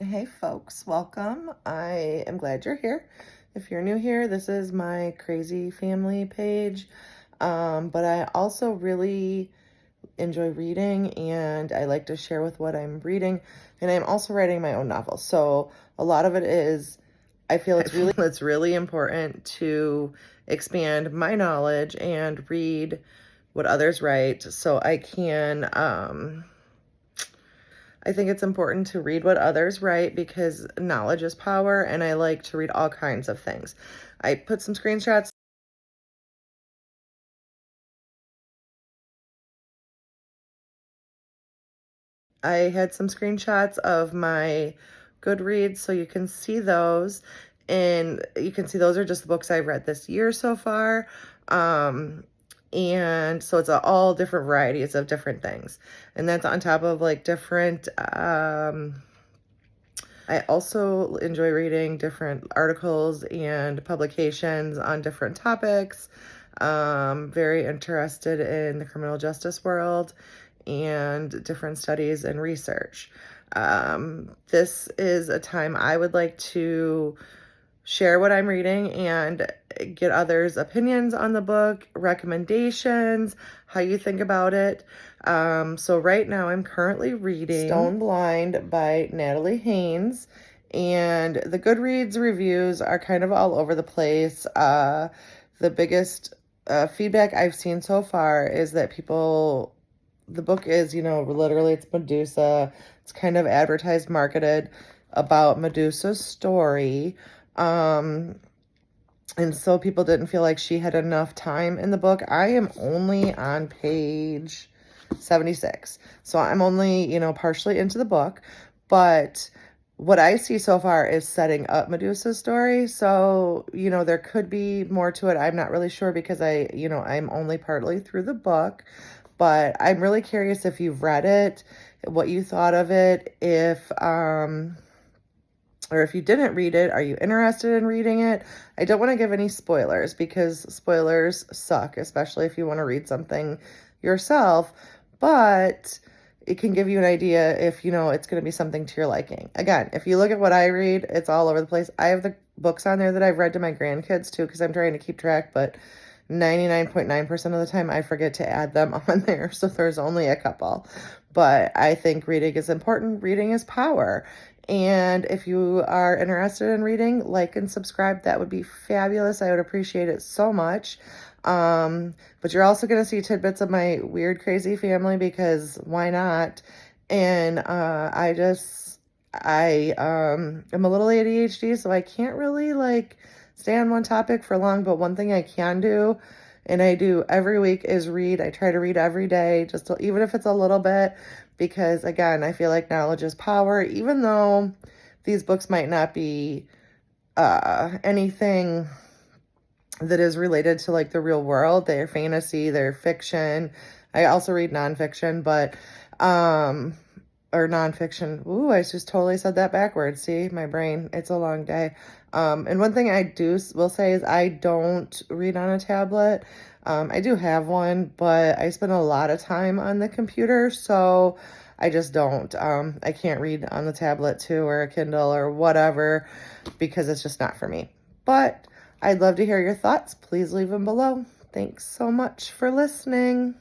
Hey folks, welcome. I am glad you're here. If you're new here, this is my crazy family page. But I also really enjoy reading and I like to share with what I'm reading. And I'm also writing my own novel. So a lot of it is, I feel it's really important to expand my knowledge and read what others write so I think it's important to read what others write because knowledge is power, and I like to read all kinds of things. I put some screenshots. I had some screenshots of my Goodreads, so you can see those. And you can see those are just the books I've read this year so far. And so it's all different varieties of different things. And that's on top of like different I also enjoy reading different articles and publications on different topics. Very interested in the criminal justice world and different studies and research. This is a time I would like to share what I'm reading and get others' opinions on the book, recommendations, how you think about it. So right now I'm currently reading Stone Blind by Natalie Haynes, and the Goodreads reviews are kind of all over the place. The biggest feedback I've seen so far is that the book is, literally it's Medusa. It's kind of advertised, marketed about Medusa's story. Um, and so people didn't feel like she had enough time in the book. I am only on page 76. So I'm only, partially into the book, but what I see so far is setting up Medusa's story. So, there could be more to it. I'm not really sure because I'm only partly through the book, but I'm really curious if you've read it, what you thought of it, or if you didn't read it, are you interested in reading it? I don't want to give any spoilers because spoilers suck, especially if you want to read something yourself, but it can give you an idea if it's going to be something to your liking. Again, if you look at what I read, it's all over the place. I have the books on there that I've read to my grandkids too because I'm trying to keep track, but 99.9% of the time I forget to add them on there, so there's only a couple. But I think reading is important. Reading is power. And if you are interested in reading, like and subscribe. That would be fabulous. I would appreciate it so much. But you're also going to see tidbits of my weird, crazy family because why not? And I am a little ADHD, so I can't really like stay on one topic for long. But one thing I can do, and I do every week, is read. I try to read every day, even if it's a little bit, because again, I feel like knowledge is power. Even though these books might not be anything that is related to like the real world, they're fantasy, they're fiction. I also read nonfiction, but or nonfiction. Ooh, I just totally said that backwards. See, my brain, it's a long day. And one thing will say is I don't read on a tablet. I do have one, but I spend a lot of time on the computer, so I just don't. I can't read on the tablet too, or a Kindle or whatever, because it's just not for me. But I'd love to hear your thoughts. Please leave them below. Thanks so much for listening.